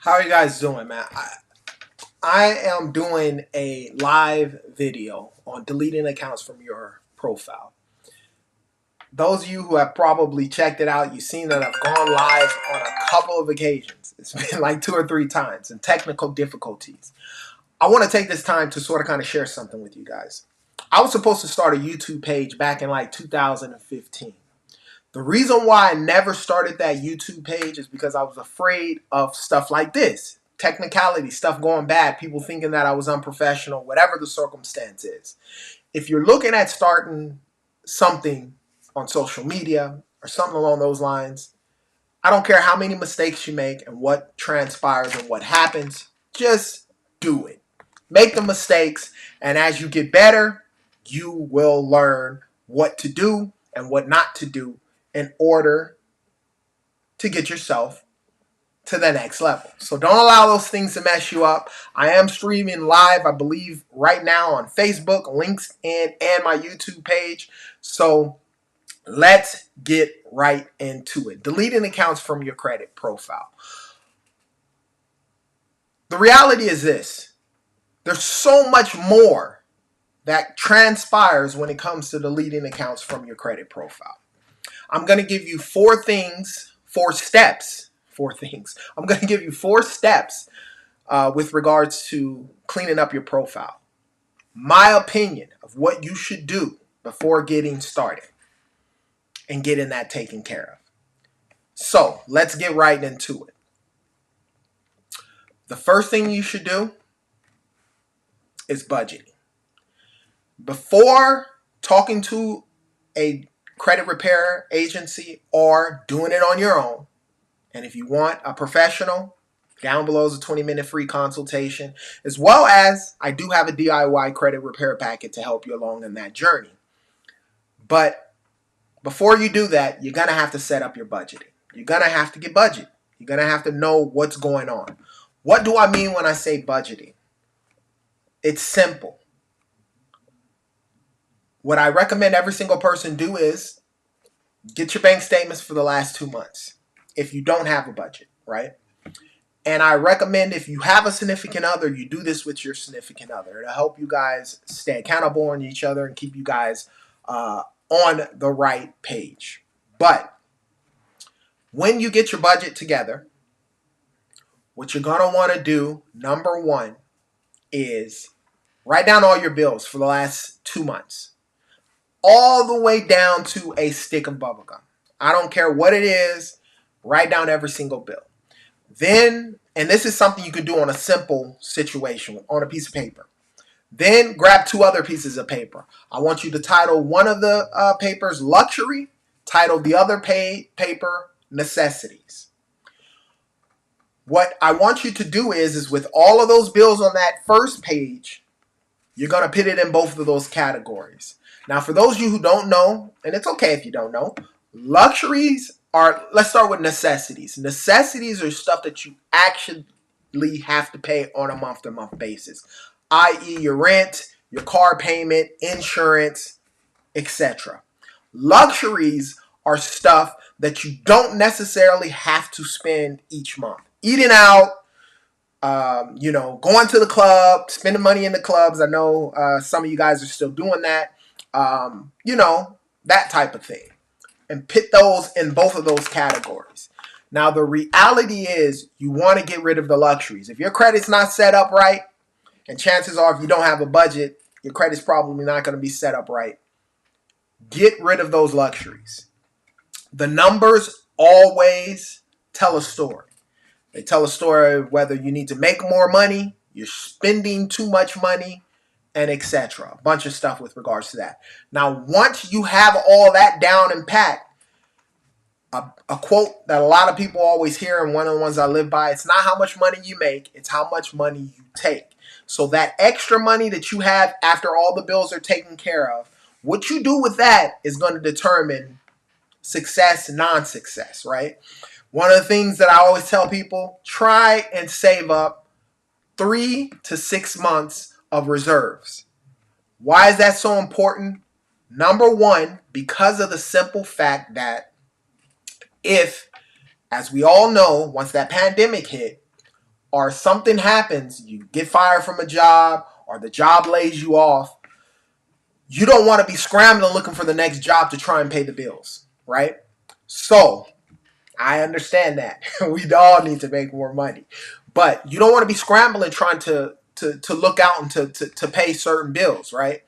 How are you guys doing, man? I am doing a live video on deleting accounts from your profile. Those of you who have probably checked it out, you've seen that I've gone live on a couple of occasions. It's been like 2 or 3 times and technical difficulties. I want to take this time to sort of kind of share something with you guys. I was supposed to start a YouTube page back in like 2015. The reason why I never started that YouTube page is because I was afraid of stuff like this. Technicality, stuff going bad, people thinking that I was unprofessional, whatever the circumstance is. If you're looking at starting something on social media or something along those lines, I don't care how many mistakes you make and what transpires and what happens, just do it. Make the mistakes, and as you get better, you will learn what to do and what not to do in order to get yourself to the next level. So don't allow those things to mess you up. I am streaming live, I believe, right now on Facebook, LinkedIn, and my YouTube page. So let's get right into it. Deleting accounts from your credit profile. The reality is this. There's so much more that transpires when it comes to deleting accounts from your credit profile. I'm going to give you 4 steps. I'm going to give you 4 steps with regards to cleaning up your profile. My opinion of what you should do before getting started and getting that taken care of. So let's get right into it. The first thing you should do is budgeting. Before talking to a credit repair agency or doing it on your own, and if you want a professional, down below is a 20-minute free consultation, as well as I do have a DIY credit repair packet to help you along in that journey. But before you do that, you're going to have to set up your budgeting. You're going to have to get budget. You're going to have to know what's going on. What do I mean when I say budgeting? It's simple. What I recommend every single person do is get your bank statements for the last 2 months if you don't have a budget, right? And I recommend if you have a significant other, you do this with your significant other. It'll help you guys stay accountable on each other and keep you guys on the right page. But when you get your budget together, what you're going to want to do, number 1, is write down all your bills for the last 2 months. All the way down to a stick of bubblegum. I don't care what it is, write down every single bill. Then, and this is something you can do on a simple situation, on a piece of paper. Then grab 2 other pieces of paper. I want you to title one of the papers luxury, title the other paper necessities. What I want you to do is with all of those bills on that first page, you're going to put it in both of those categories. Now, for those of you who don't know, and it's okay if you don't know, luxuries are, let's start with necessities. Necessities are stuff that you actually have to pay on a month-to-month basis, i.e. your rent, your car payment, insurance, etc. Luxuries are stuff that you don't necessarily have to spend each month. Eating out, going to the club, spending money in the clubs. I know some of you guys are still doing that. That type of thing. And put those in both of those categories. Now, the reality is you want to get rid of the luxuries. If your credit's not set up right, and chances are if you don't have a budget, your credit's probably not going to be set up right. Get rid of those luxuries. The numbers always tell a story. They tell a story of whether you need to make more money, you're spending too much money, and etc. A bunch of stuff with regards to that. Now, once you have all that down and packed, a quote that a lot of people always hear, and one of the ones I live by, it's not how much money you make, it's how much money you take. So that extra money that you have after all the bills are taken care of, what you do with that is going to determine success and non-success, right? One of the things that I always tell people, try and save up 3 to 6 months of reserves. Why is that so important? Number 1, because of the simple fact that if, as we all know, once that pandemic hit, or something happens, you get fired from a job or the job lays you off, you don't want to be scrambling looking for the next job to try and pay the bills, right? So I understand that. We all need to make more money. But you don't want to be scrambling trying to look out and to pay certain bills, right?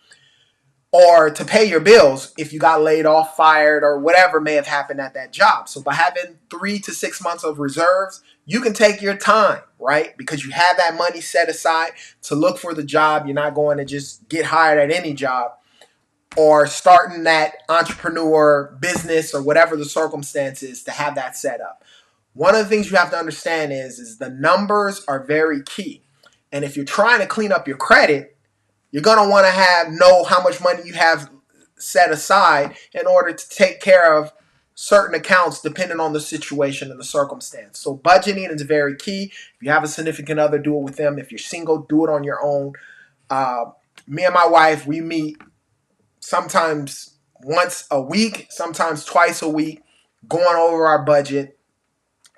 Or to pay your bills if you got laid off, fired, or whatever may have happened at that job. So by having 3 to 6 months of reserves, you can take your time, right? Because you have that money set aside to look for the job. You're not going to just get hired at any job or starting that entrepreneur business or whatever the circumstance is to have that set up. One of the things you have to understand is the numbers are very key. And if you're trying to clean up your credit, you're going to want to know how much money you have set aside in order to take care of certain accounts depending on the situation and the circumstance. So budgeting is very key. If you have a significant other, do it with them. If you're single, do it on your own. Me and my wife, we meet sometimes once a week, sometimes twice a week, going over our budget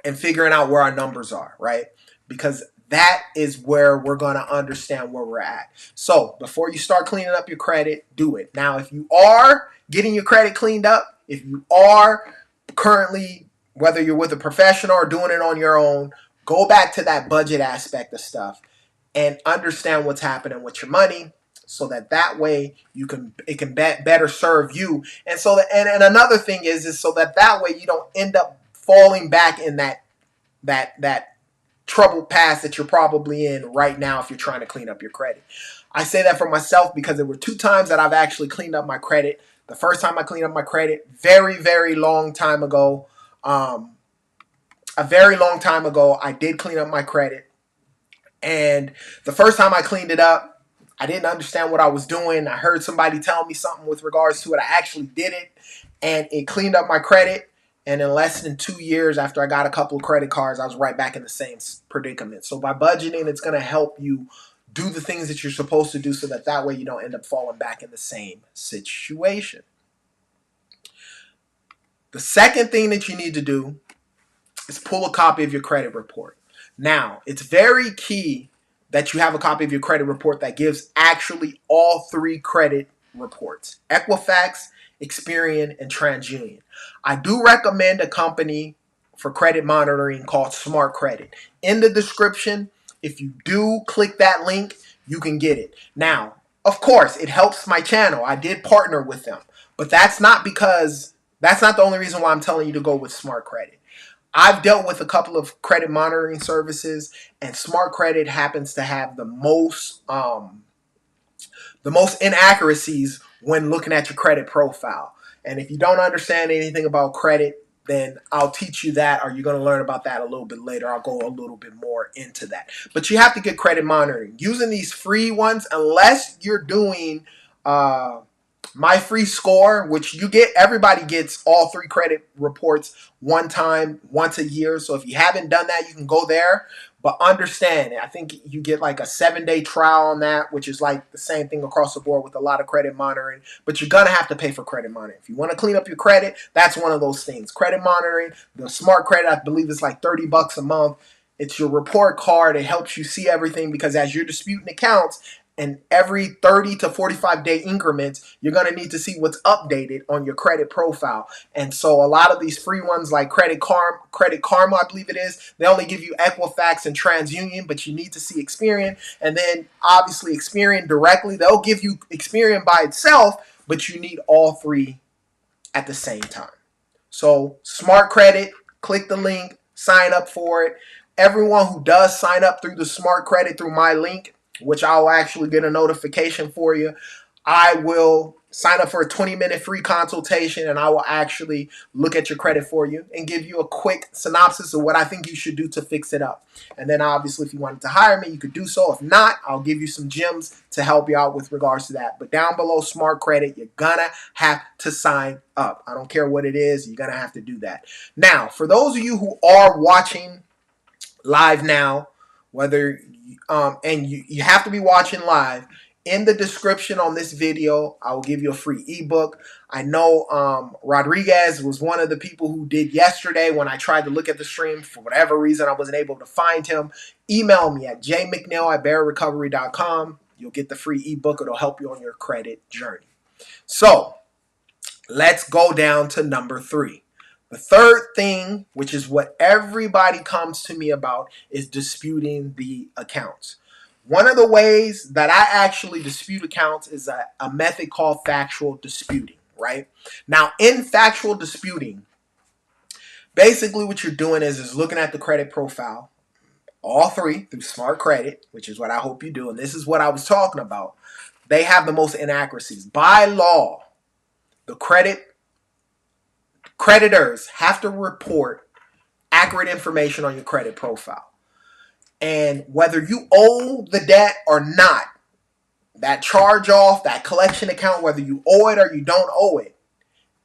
and figuring out where our numbers are, right? Because that is where we're going to understand where we're at. So before you start cleaning up your credit, do it. Now, if you are getting your credit cleaned up, if you are currently, whether you're with a professional or doing it on your own, go back to that budget aspect of stuff and understand what's happening with your money, so that way it can better serve you. And so and another thing is so that way you don't end up falling back in that troubled past that you're probably in right now if you're trying to clean up your credit. I say that for myself because there were 2 times that I've actually cleaned up my credit. The first time I cleaned up my credit, very, very long time ago. A very long time ago, I did clean up my credit. And the first time I cleaned it up, I didn't understand what I was doing. I heard somebody tell me something with regards to it. I actually did it, and it cleaned up my credit. And in less than 2 years after I got a couple of credit cards, I was right back in the same predicament. So by budgeting, it's going to help you do the things that you're supposed to do so that way you don't end up falling back in the same situation. The second thing that you need to do is pull a copy of your credit report. Now, it's very key that you have a copy of your credit report that gives actually all 3 credit reports: Equifax, Experian, and TransUnion. I do recommend a company for credit monitoring called Smart Credit. In the description, if you do click that link, you can get it. Now, of course, it helps my channel. I did partner with them, but that's not the only reason why I'm telling you to go with Smart Credit. I've dealt with a couple of credit monitoring services, and Smart Credit happens to have the most inaccuracies when looking at your credit profile. And if you don't understand anything about credit, then I'll teach you that, or you're going to learn about that a little bit later. I'll go a little bit more into that. But you have to get credit monitoring. Using these free ones, unless you're doing My Free Score, which everybody gets all 3 credit reports one time, once a year. So if you haven't done that, you can go there. But understand, I think you get like a 7-day trial on that, which is like the same thing across the board with a lot of credit monitoring. But you're going to have to pay for credit monitoring. If you want to clean up your credit, that's one of those things. Credit monitoring, the Smart Credit, I believe it's like $30 a month. It's your report card. It helps you see everything because as you're disputing accounts, and every 30 to 45-day increments, you're going to need to see what's updated on your credit profile. And so a lot of these free ones like Credit Karma, I believe it is, they only give you Equifax and TransUnion, but you need to see Experian. And then obviously Experian directly, they'll give you Experian by itself, but you need all 3 at the same time. So Smart Credit, click the link, sign up for it. Everyone who does sign up through the Smart Credit through my link, which I'll actually get a notification for you, I will sign up for a 20-minute free consultation, and I will actually look at your credit for you and give you a quick synopsis of what I think you should do to fix it up. And then obviously if you wanted to hire me, you could do so. If not, I'll give you some gems to help you out with regards to that. But down below, Smart Credit, you're gonna have to sign up. I don't care what it is, you're gonna have to do that. Now, for those of you who are watching live now, whether and you have to be watching live. In the description on this video, I will give you a free ebook. I know Rodriguez was one of the people who did yesterday when I tried to look at the stream. For whatever reason, I wasn't able to find him. Email me at jmcneil@barrettrecovery.com. You'll get the free ebook. It'll help you on your credit journey. So let's go down to number 3. The third thing, which is what everybody comes to me about, is disputing the accounts. One of the ways that I actually dispute accounts is a method called factual disputing, right? Now, in factual disputing, basically what you're doing is looking at the credit profile, all 3 through Smart Credit, which is what I hope you do, and this is what I was talking about. They have the most inaccuracies. By law, the creditors have to report accurate information on your credit profile. And whether you owe the debt or not, that charge off, that collection account, whether you owe it or you don't owe it,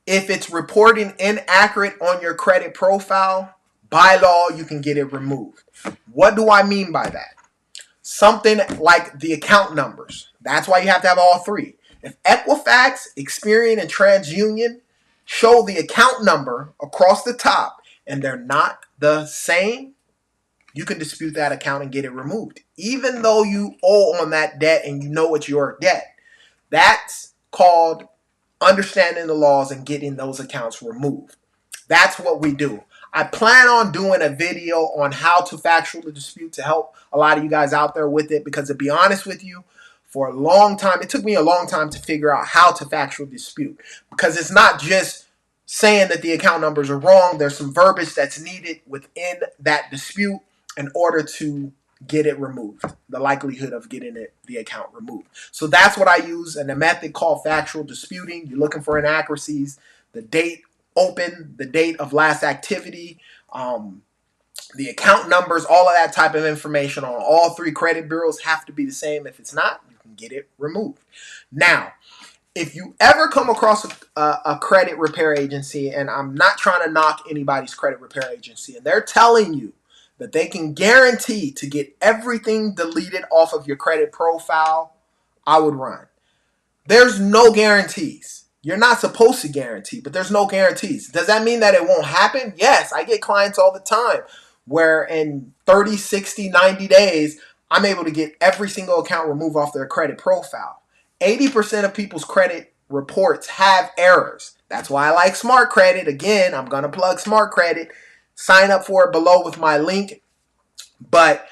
if it's reporting inaccurate on your credit profile, by law, you can get it removed. What do I mean by that? Something like the account numbers. That's why you have to have all 3. If Equifax, Experian, and TransUnion show the account number across the top and they're not the same, you can dispute that account and get it removed, even though you owe on that debt and you know it's your debt. That's called understanding the laws and getting those accounts removed. That's what we do. I plan on doing a video on how to factually dispute to help a lot of you guys out there with it, because to be honest with you, for a long time, it took me a long time to figure out how to factually dispute, because it's not just saying that the account numbers are wrong. There's some verbiage that's needed within that dispute in order to get it removed, the likelihood of getting the account removed. So that's what I use in a method called factual disputing. You're looking for inaccuracies, the date open, the date of last activity, the account numbers, all of that type of information on all 3 credit bureaus have to be the same. If it's not, you can get it removed. Now, if you ever come across a credit repair agency, and I'm not trying to knock anybody's credit repair agency, and they're telling you that they can guarantee to get everything deleted off of your credit profile, I would run. There's no guarantees. You're not supposed to guarantee, but there's no guarantees. Does that mean that it won't happen? Yes, I get clients all the time where in 30, 60, 90 days, I'm able to get every single account removed off their credit profile. 80% of people's credit reports have errors. That's why I like Smart Credit. Again, I'm going to plug Smart Credit. Sign up for it below with my link. But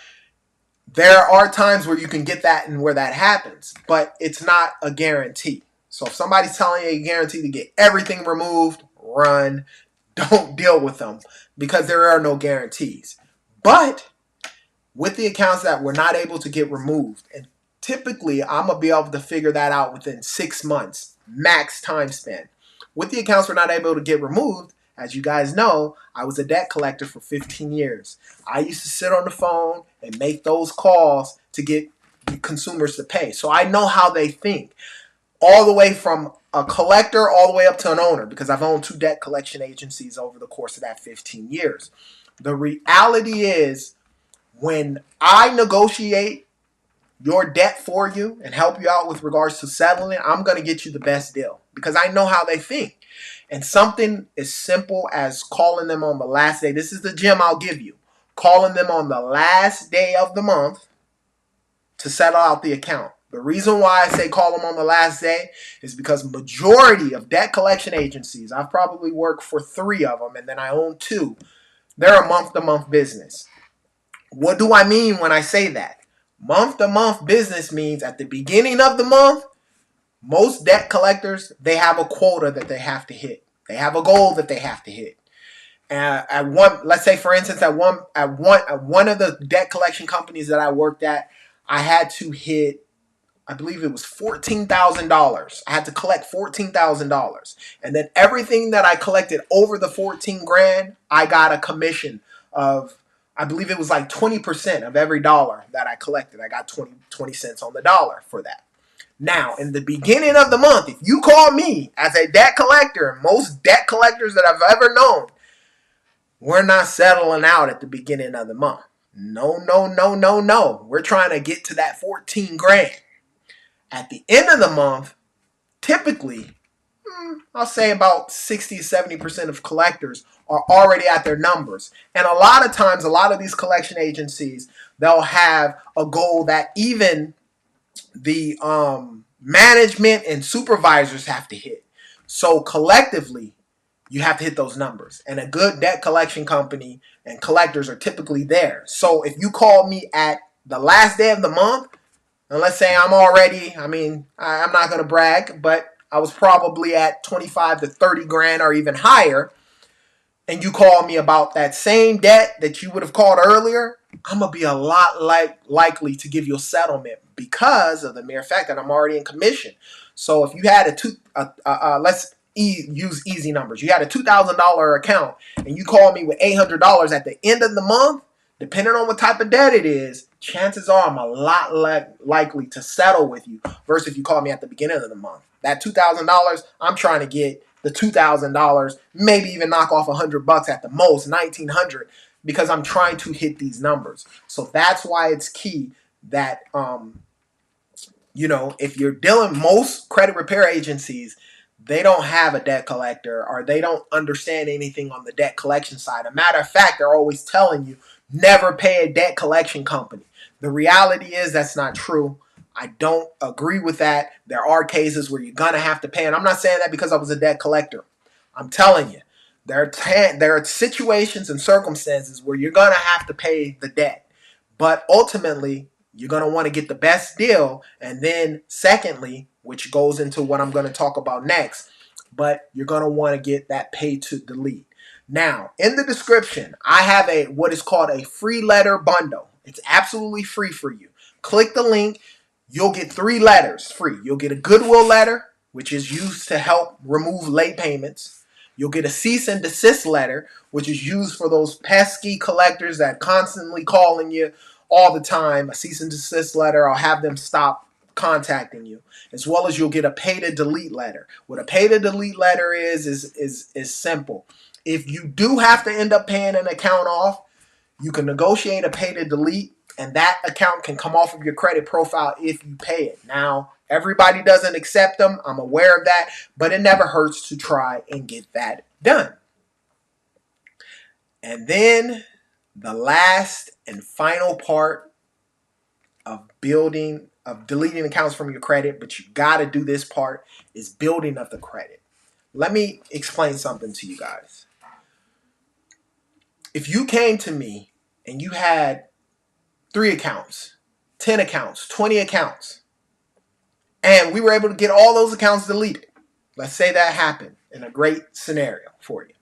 there are times where you can get that and where that happens, but it's not a guarantee. So if somebody's telling you a guarantee to get everything removed, run. Don't deal with them, because there are no guarantees. But with the accounts that we're not able to get removed, and typically I'm going to be able to figure that out within 6 months, max time span. With the accounts we're not able to get removed, as you guys know, I was a debt collector for 15 years. I used to sit on the phone and make those calls to get consumers to pay. So I know how they think, all the way from a collector all the way up to an owner, because I've owned 2 debt collection agencies over the course of that 15 years. The reality is, when I negotiate your debt for you and help you out with regards to settling, I'm going to get you the best deal, because I know how they think. And something as simple as calling them on the last day. This is the gem I'll give you. Calling them on the last day of the month to settle out the account. The reason why I say call them on the last day is because majority of debt collection agencies, I've probably worked for 3 of them, and then I own 2. They're a month-to-month business. What do I mean when I say that? Month-to-month business means at the beginning of the month, most debt collectors, they have a quota that they have to hit. They have a goal that they have to hit. And let's say for instance, at one of the debt collection companies that I worked at, I had to hit, I believe it was $14,000. I had to collect $14,000. And then everything that I collected over the 14 grand, I got a commission of, I believe it was like 20% of every dollar that I collected. I got 20 cents on the dollar for that. Now, in the beginning of the month, if you call me as a debt collector, most debt collectors that I've ever known, we're not settling out at the beginning of the month. No. We're trying to get to that 14 grand. At the end of the month, typically, I'll say about 60 to 70% of collectors are already at their numbers. And a lot of times, a lot of these collection agencies, they'll have a goal that even the management and supervisors have to hit. So collectively, you have to hit those numbers. And a good debt collection company and collectors are typically there. So if you call me at the last day of the month, and let's say I'm already, I'm not going to brag, but I was probably at 25 to 30 grand or even higher, and you call me about that same debt that you would have called earlier, I'm going to be a lot likely to give you a settlement because of the mere fact that I'm already in commission. So if you had use easy numbers. You had a $2,000 account and you call me with $800 at the end of the month, depending on what type of debt it is, chances are I'm a lot likely to settle with you versus if you call me at the beginning of the month. That $2,000, I'm trying to get the $2,000, maybe even knock off $100 at the most, $1,900, because I'm trying to hit these numbers. So that's why it's key that if you're dealing, most credit repair agencies, they don't have a debt collector or they don't understand anything on the debt collection side. A matter of fact, they're always telling you never pay a debt collection company. The reality is that's not true. I don't agree with that. There are cases where you're going to have to pay. And I'm not saying that because I was a debt collector. I'm telling you, there are situations and circumstances where you're going to have to pay the debt. But ultimately, you're going to want to get the best deal. And then secondly, which goes into what I'm going to talk about next, but you're going to want to get that pay to delete. Now, in the description, I have what is called a free letter bundle. It's absolutely free for you. Click the link. You'll get 3 letters free. You'll get a goodwill letter, which is used to help remove late payments. You'll get a cease and desist letter, which is used for those pesky collectors that constantly calling you all the time. A cease and desist letter, I'll have them stop contacting you. As well as you'll get a pay to delete letter. What a pay to delete letter is simple. If you do have to end up paying an account off, you can negotiate a pay to delete, and that account can come off of your credit profile if you pay it. Now, everybody doesn't accept them. I'm aware of that, but it never hurts to try and get that done. And then the last and final part of deleting accounts from your credit, but you got to do this part, is building up the credit. Let me explain something to you guys. If you came to me and you had 3 accounts, 10 accounts, 20 accounts, and we were able to get all those accounts deleted, let's say that happened in a great scenario for you.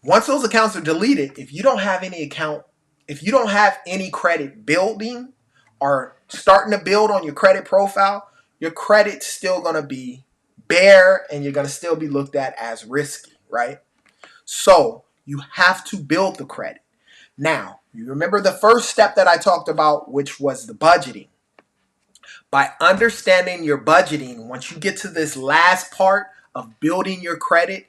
Once those accounts are deleted, if you don't have any credit building or starting to build on your credit profile, your credit's still going to be bare and you're going to still be looked at as risky, right? So you have to build the credit. Now, you remember the first step that I talked about, which was the budgeting. By understanding your budgeting, once you get to this last part of building your credit,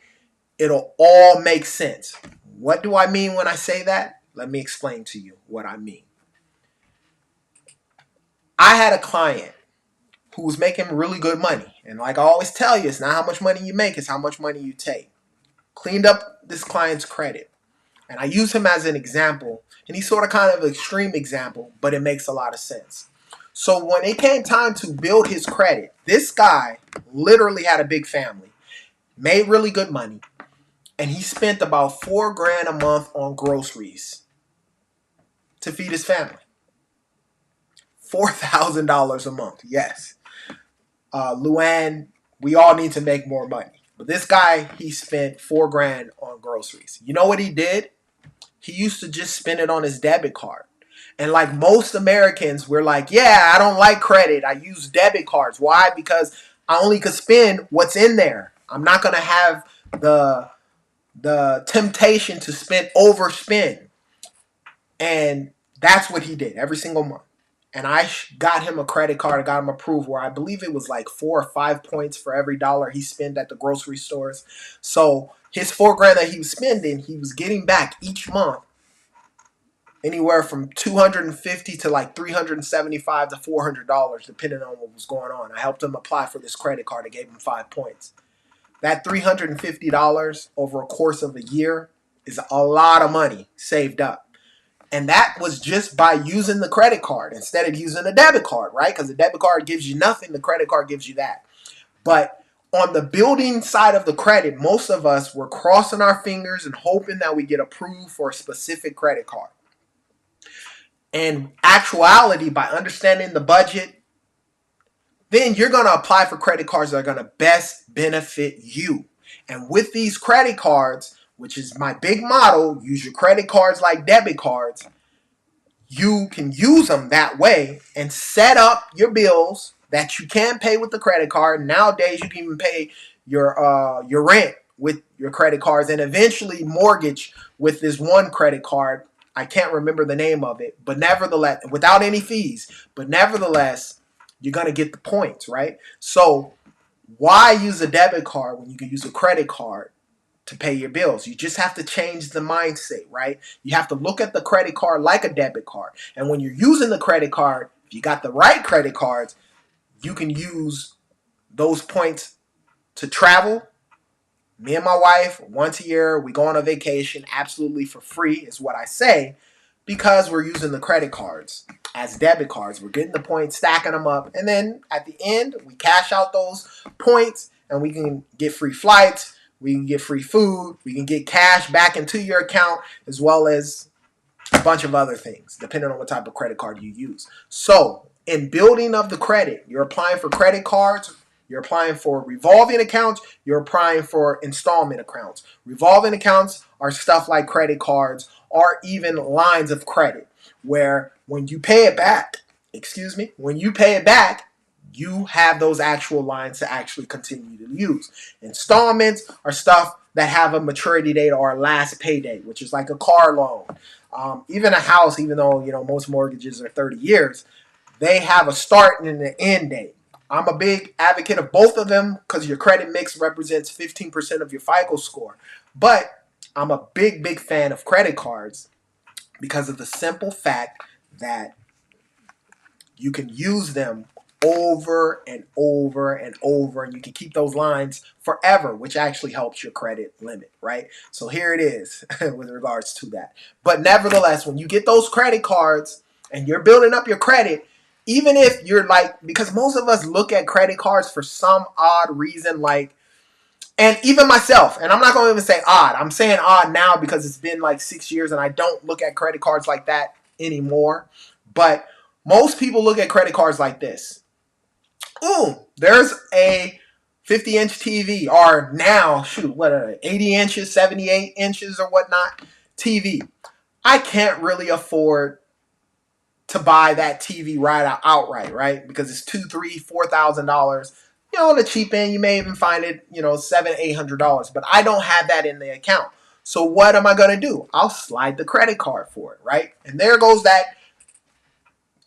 it'll all make sense. What do I mean when I say that? Let me explain to you what I mean. I had a client who was making really good money. And like I always tell you, it's not how much money you make, it's how much money you take. Cleaned up this client's credit. And I use him as an example. And he's sort of kind of an extreme example, but it makes a lot of sense. So when it came time to build his credit, this guy literally had a big family, made really good money, and he spent about $4 grand a month on groceries to feed his family. $4,000 a month, yes. Luann, we all need to make more money. But this guy, he spent $4 grand on groceries. You know what he did? He used to just spend it on his debit card. And like most Americans, we're like, yeah, I don't like credit. I use debit cards. Why? Because I only could spend what's in there. I'm not going to have the temptation to overspend. And that's what he did every single month. And I got him a credit card. I got him approved where I believe it was like 4 or 5 points for every dollar he spent at the grocery stores. So his $4 grand that he was spending, he was getting back each month anywhere from $250 to like $375 to $400, depending on what was going on. I helped him apply for this credit card. I gave him 5 points. That $350 over a course of a year is a lot of money saved up. And that was just by using the credit card instead of using a debit card, right? Because the debit card gives you nothing, the credit card gives you that. But on the building side of the credit, most of us were crossing our fingers and hoping that we get approved for a specific credit card. In actuality, by understanding the budget, then you're going to apply for credit cards that are going to best benefit you. And with these credit cards, which is my big motto, use your credit cards like debit cards, you can use them that way and set up your bills that you can pay with the credit card. Nowadays, you can even pay your rent with your credit cards and eventually mortgage with this one credit card. I can't remember the name of it, but nevertheless, without any fees, but nevertheless, you're going to get the points, right? So why use a debit card when you can use a credit card to pay your bills? You just have to change the mindset, right? You have to look at the credit card like a debit card. And when you're using the credit card, if you got the right credit cards, you can use those points to travel. Me and my wife, once a year, we go on a vacation absolutely for free, is what I say, because we're using the credit cards as debit cards. We're getting the points, stacking them up, and then at the end, we cash out those points, and we can get free flights, we can get free food, we can get cash back into your account, as well as a bunch of other things, depending on what type of credit card you use. So, in building of the credit, you're applying for credit cards, you're applying for revolving accounts, you're applying for installment accounts. Revolving accounts are stuff like credit cards or even lines of credit, where when you pay it back, you have those actual lines to actually continue to use. Installments are stuff that have a maturity date or a last pay date, which is like a car loan. Even a house, even though most mortgages are 30 years, they have a start and an end date. I'm a big advocate of both of them because your credit mix represents 15% of your FICO score. But I'm a big fan of credit cards because of the simple fact that you can use them over and over and over, and you can keep those lines forever, which actually helps your credit limit, right? So here it is with regards to that. But nevertheless, when you get those credit cards and you're building up your credit, even if you're because most of us look at credit cards for some odd reason, and even myself, and I'm not going to even say odd. I'm saying odd now because it's been like 6 years and I don't look at credit cards like that anymore. But most people look at credit cards like this. Ooh, there's a 50-inch TV, or now, 80 inches, 78 inches or whatnot TV. I can't really afford to buy that TV outright, right? Because it's $2,000, $3,000, $4,000. On the cheap end, you may even find it, $700, $800. But I don't have that in the account. So what am I going to do? I'll slide the credit card for it, right? And there goes that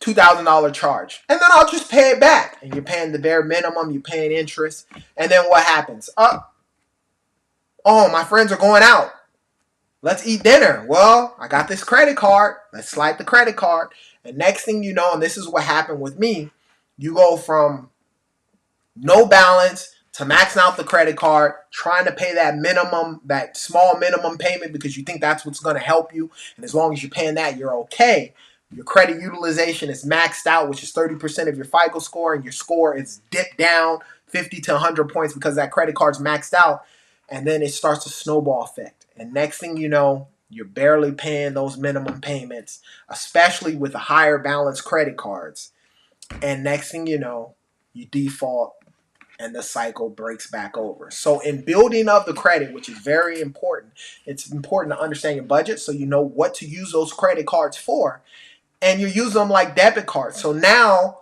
$2,000 charge. And then I'll just pay it back. And you're paying the bare minimum. You're paying interest. And then what happens? Oh, my friends are going out. Let's eat dinner. Well, I got this credit card. Let's slide the credit card. And next thing you know, and this is what happened with me, you go from no balance to maxing out the credit card, trying to pay that small minimum payment because you think that's what's going to help you. And as long as you're paying that, you're okay. Your credit utilization is maxed out, which is 30% of your FICO score, and your score is dipped down 50 to 100 points because that credit card's maxed out. And then it starts a snowball effect. And next thing you know, you're barely paying those minimum payments, especially with the higher balance credit cards. And next thing you know, you default and the cycle breaks back over. So in building up the credit, which is very important, it's important to understand your budget so you know what to use those credit cards for. And you use them like debit cards. So now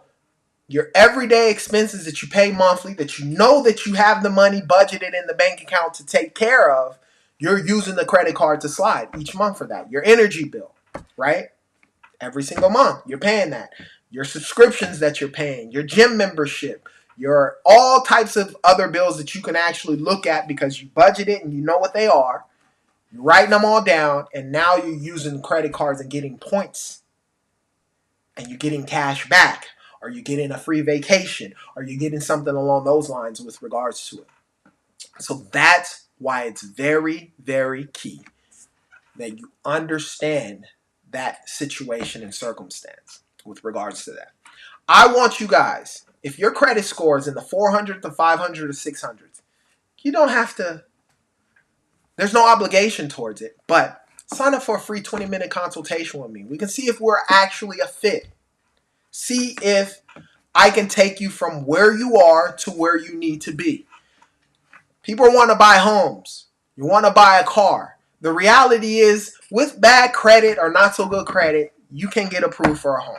your everyday expenses that you pay monthly, that you know that you have the money budgeted in the bank account to take care of, you're using the credit card to slide each month for that. Your energy bill, right? Every single month, you're paying that. Your subscriptions that you're paying, your gym membership, your all types of other bills that you can actually look at because you budget it and you know what they are. You're writing them all down, and now you're using credit cards and getting points. And you're getting cash back. Or you're getting a free vacation. Or you're getting something along those lines with regards to it. So that's why it's very, very key that you understand that situation and circumstance with regards to that. I want you guys, if your credit score is in the 400 to 500 or 600s, you don't have to, there's no obligation towards it, but sign up for a free 20-minute consultation with me. We can see if we're actually a fit. See if I can take you from where you are to where you need to be. People want to buy homes. You want to buy a car. The reality is, with bad credit or not so good credit, you can get approved for a home.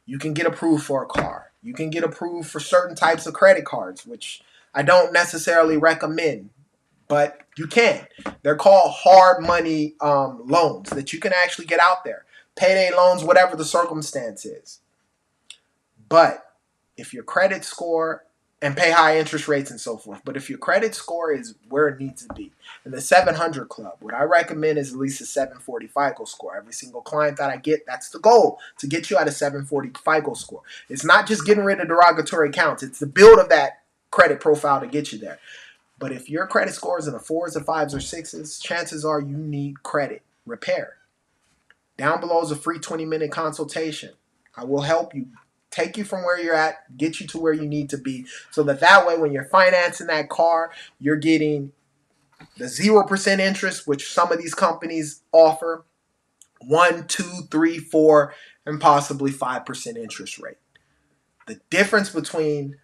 You can get approved for a car. You can get approved for certain types of credit cards, which I don't necessarily recommend, but you can. They're called hard money loans that you can actually get out there. Payday loans, whatever the circumstance is. But if your credit score, and pay high interest rates and so forth. But if your credit score is where it needs to be, in the 700 club, what I recommend is at least a 740 FICO score. Every single client that I get, that's the goal, to get you at a 740 FICO score. It's not just getting rid of derogatory accounts. It's the build of that credit profile to get you there. But if your credit score is in the 4s or 5s or 6s, chances are you need credit repair. Down below is a free 20-minute consultation. I will help you, take you from where you're at, get you to where you need to be, so that way when you're financing that car, you're getting the 0% interest, which some of these companies offer, 1, 2, 3, 4, and possibly 5% interest rate. The difference between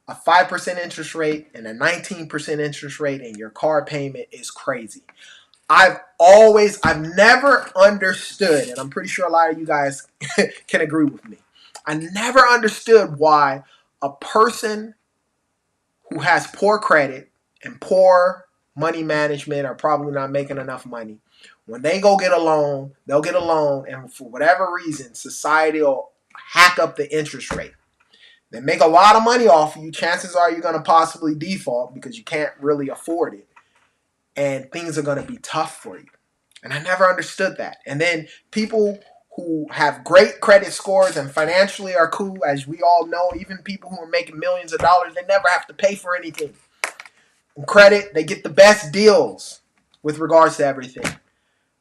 a 5% interest rate and a 19% interest rate in your car payment is crazy. I've never understood, and I'm pretty sure a lot of you guys can agree with me, I never understood why a person who has poor credit and poor money management are probably not making enough money. When they go get a loan, they'll get a loan, and for whatever reason, society will hack up the interest rate. They make a lot of money off of you. Chances are you're going to possibly default because you can't really afford it. And things are going to be tough for you. And I never understood that. And then people who have great credit scores and financially are cool, as we all know, even people who are making millions of dollars, they never have to pay for anything. In credit, they get the best deals with regards to everything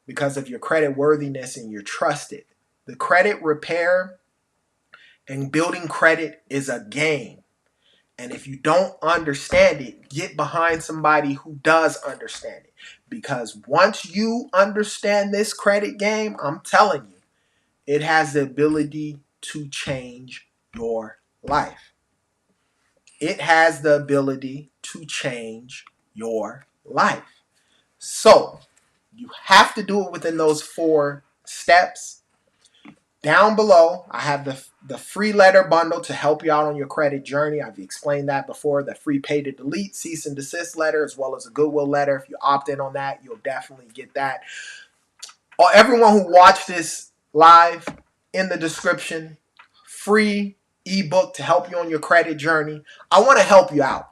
because of your credit worthiness and you're trusted. The credit repair and building credit is a game. And if you don't understand it, get behind somebody who does understand it. Because once you understand this credit game, I'm telling you, it has the ability to change your life. It has the ability to change your life. So, you have to do it within those 4 steps. Down below, I have the free letter bundle to help you out on your credit journey. I've explained that before. The free pay to delete, cease and desist letter, as well as a goodwill letter. If you opt in on that, you'll definitely get that. Everyone who watched this live, in the description, free ebook to help you on your credit journey. I want to help you out.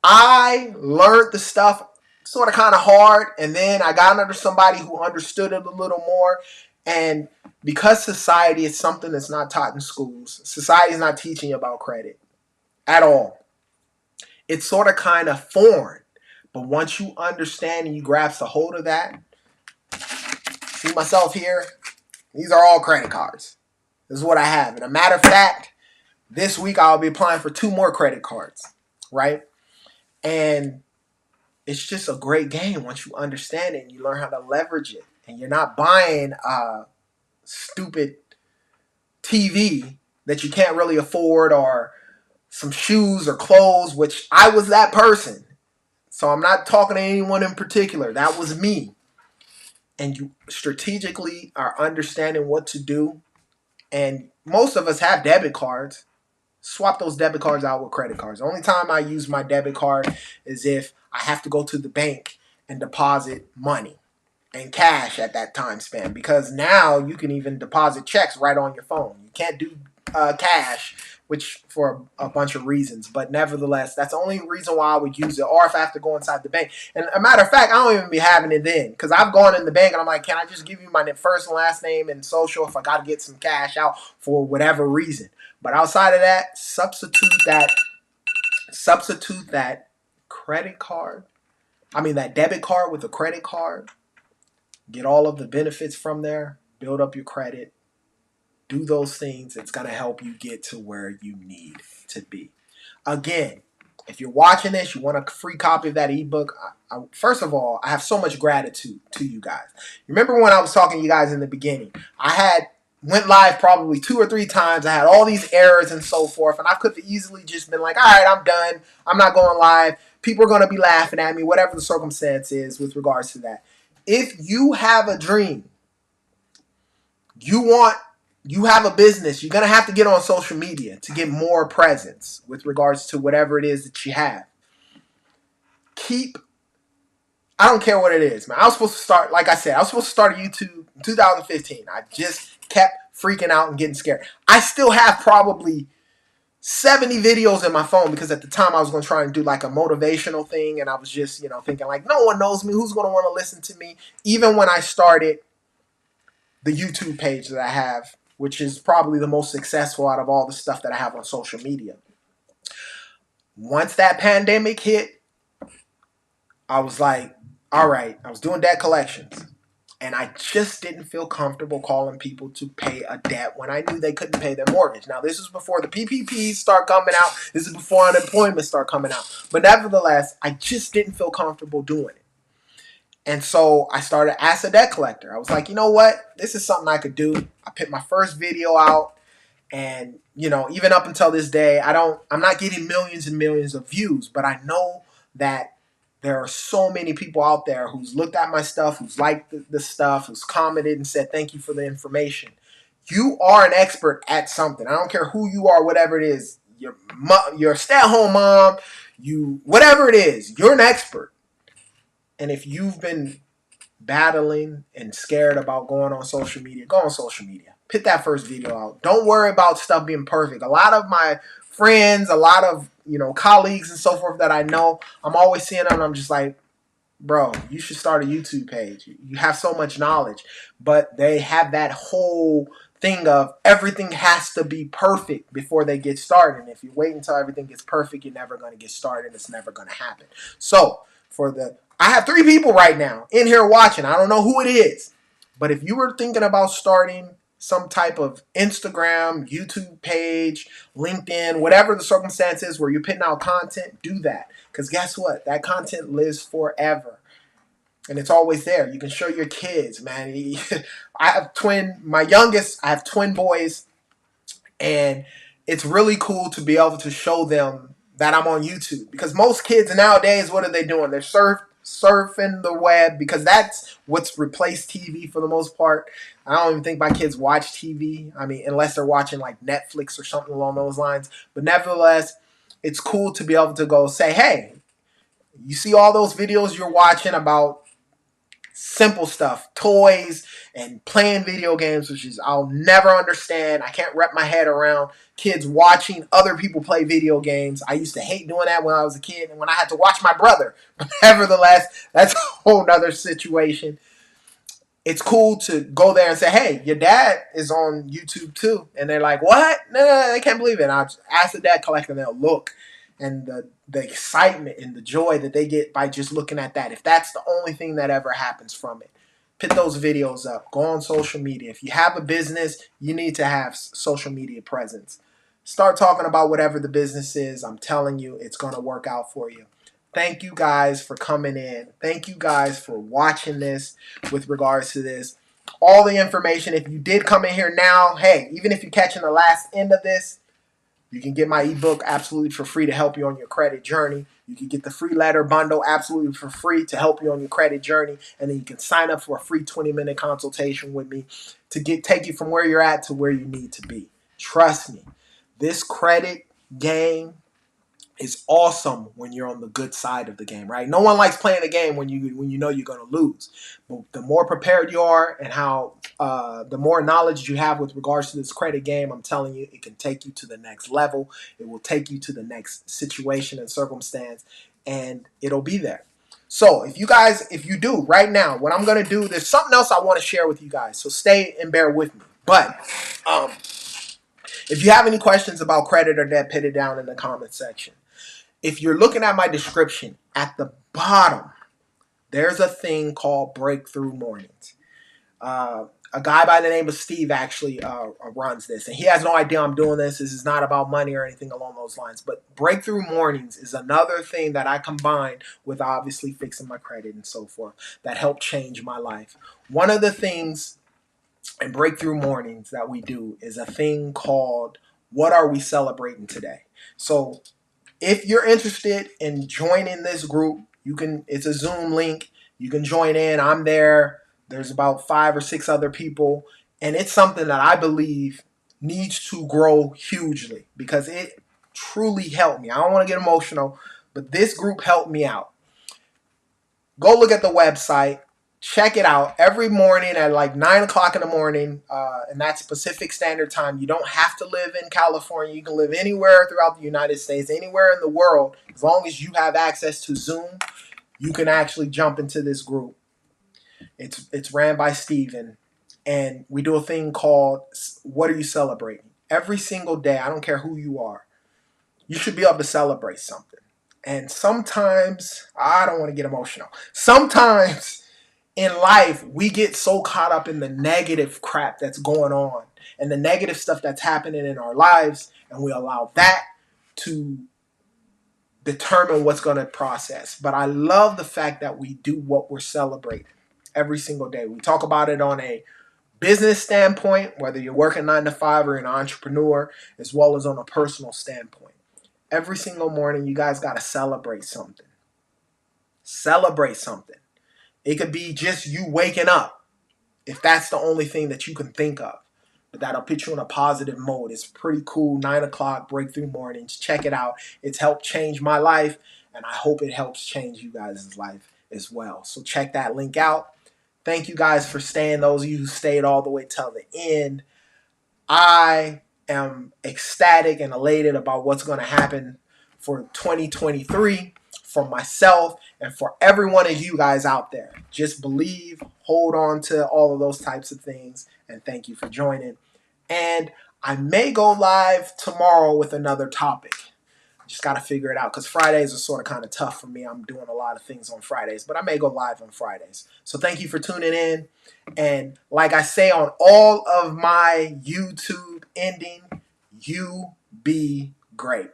I learned the stuff sort of kind of hard, and then I got under somebody who understood it a little more. And because society is something that's not taught in schools, society is not teaching you about credit at all. It's sort of kind of foreign. But once you understand and you grasp a hold of that, see myself here, these are all credit cards. This is what I have. And a matter of fact, this week I'll be applying for 2 more credit cards, right? And it's just a great game once you understand it and you learn how to leverage it. And you're not buying a stupid TV that you can't really afford, or some shoes or clothes, which I was that person. So I'm not talking to anyone in particular. That was me. And you strategically are understanding what to do. And most of us have debit cards. Swap those debit cards out with credit cards. The only time I use my debit card is if I have to go to the bank and deposit money and cash at that time span. Because now you can even deposit checks right on your phone. You can't do cash which for a bunch of reasons. But nevertheless, that's the only reason why I would use it, or if I have to go inside the bank. And a matter of fact, I don't even be having it then, because I've gone in the bank and I'm like, can I just give you my first and last name and social if I got to get some cash out for whatever reason? But outside of that, substitute that credit card. I mean, that debit card with a credit card. Get all of the benefits from there. Build up your credit. Do those things. It's going to help you get to where you need to be. Again, if you're watching this, you want a free copy of that ebook. First of all, I have so much gratitude to you guys. Remember when I was talking to you guys in the beginning? I went live probably 2 or 3 times. I had all these errors and so forth, and I could have easily just been like, all right, I'm done. I'm not going live. People are going to be laughing at me, whatever the circumstance is with regards to that. If you have a dream, you have a business, you're going to have to get on social media to get more presence with regards to whatever it is that you have. I don't care what it is, man. I was supposed to start, like I said, I was supposed to start YouTube in 2015. I just kept freaking out and getting scared. I still have probably 70 videos in my phone because at the time I was going to try and do like a motivational thing, and I was just, thinking like, no one knows me. Who's going to want to listen to me? Even when I started the YouTube page that I have, which is probably the most successful out of all the stuff that I have on social media. Once that pandemic hit, I was like, all right, I was doing debt collections. And I just didn't feel comfortable calling people to pay a debt when I knew they couldn't pay their mortgage. Now, this is before the PPPs start coming out. This is before unemployment start coming out. But nevertheless, I just didn't feel comfortable doing it. And so I started as a debt collector. I was like, you know what? This is something I could do. I put my first video out. And, even up until this day, I'm not getting millions and millions of views. But I know that there are so many people out there who's looked at my stuff, who's liked the stuff, who's commented and said, thank you for the information. You are an expert at something. I don't care who you are, whatever it is. You're a stay-at-home mom, whatever it is, you're an expert. And if you've been battling and scared about going on social media, go on social media. Put that first video out. Don't worry about stuff being perfect. A lot of my friends, a lot of colleagues and so forth that I know, I'm always seeing them and I'm just like, bro, you should start a YouTube page. You have so much knowledge. But they have that whole thing of everything has to be perfect before they get started. And if you wait until everything gets perfect, you're never going to get started. It's never going to happen. So I have 3 people right now in here watching. I don't know who it is. But if you were thinking about starting some type of Instagram, YouTube page, LinkedIn, whatever the circumstance is where you're putting out content, do that. Because guess what? That content lives forever. And it's always there. You can show your kids, man. I have twin boys. And it's really cool to be able to show them that I'm on YouTube. Because most kids nowadays, what are they doing? They're surfing the web, because that's what's replaced TV for the most part. I don't even think my kids watch TV. I mean, unless they're watching like Netflix or something along those lines. But nevertheless, it's cool to be able to go say, hey, you see all those videos you're watching about simple stuff, toys and playing video games, which is I'll never understand. I can't wrap my head around kids watching other people play video games. I used to hate doing that when I was a kid and when I had to watch my brother. But nevertheless, that's a whole nother situation. It's cool to go there and say, hey, your dad is on YouTube too. And they're like, what? No, they can't believe it. And I ask the debt collector and they'll look. And the excitement and the joy that they get by just looking at that. If that's the only thing that ever happens from it, put those videos up. Go on social media. If you have a business, you need to have social media presence. Start talking about whatever the business is. I'm telling you, it's going to work out for you. Thank you guys for coming in. Thank you guys for watching this with regards to this. All the information, if you did come in here now, hey, even if you're catching the last end of this, you can get my ebook absolutely for free to help you on your credit journey. You can get the free letter bundle absolutely for free to help you on your credit journey. And then you can sign up for a free 20-minute consultation with me to take you from where you're at to where you need to be. Trust me, this credit game is awesome when you're on the good side of the game, right? No one likes playing a game when you know you're going to lose. But the more prepared you are, and the more knowledge you have with regards to this credit game, I'm telling you, it can take you to the next level. It will take you to the next situation and circumstance, and it'll be there. So if you do right now, what I'm going to do, there's something else I want to share with you guys. So stay and bear with me. But um, if you have any questions about credit or debt, put it down in the comment section. If you're looking at my description, at the bottom, there's a thing called Breakthrough Mornings. A guy by the name of Steve actually runs this, and he has no idea I'm doing this. This is not about money or anything along those lines. But Breakthrough Mornings is another thing that I combine with obviously fixing my credit and so forth that helped change my life. One of the things in Breakthrough Mornings that we do is a thing called What Are We Celebrating Today? So if you're interested in joining this group, it's a Zoom link. You can join in. I'm there. There's about 5 or 6 other people. And it's something that I believe needs to grow hugely because it truly helped me. I don't want to get emotional, but this group helped me out. Go look at the website. Check it out every morning at like 9 o'clock in the morning, and that's Pacific Standard Time. You don't have to live in California. You can live anywhere throughout the United States, anywhere in the world. As long as you have access to Zoom, you can actually jump into this group. It's ran by Steven, and we do a thing called What Are You Celebrating? Every single day, I don't care who you are, you should be able to celebrate something. And sometimes, I don't want to get emotional. Sometimes in life, we get so caught up in the negative crap that's going on and the negative stuff that's happening in our lives, and we allow that to determine what's going to process. But I love the fact that we do what we're celebrating every single day. We talk about it on a business standpoint, whether you're working 9 to 5 or you're an entrepreneur, as well as on a personal standpoint. Every single morning, you guys got to celebrate something. Celebrate something. It could be just you waking up, if that's the only thing that you can think of. But that'll put you in a positive mode. It's pretty cool. 9 o'clock Breakthrough Mornings. Check it out. It's helped change my life, and I hope it helps change you guys' life as well. So check that link out. Thank you guys for staying. Those of you who stayed all the way till the end. I am ecstatic and elated about what's going to happen for 2023 for myself and for every one of you guys out there. Just believe, hold on to all of those types of things, and thank you for joining. And I may go live tomorrow with another topic. Just got to figure it out because Fridays are sort of kind of tough for me. I'm doing a lot of things on Fridays, but I may go live on Fridays. So thank you for tuning in. And like I say on all of my YouTube ending, you be great.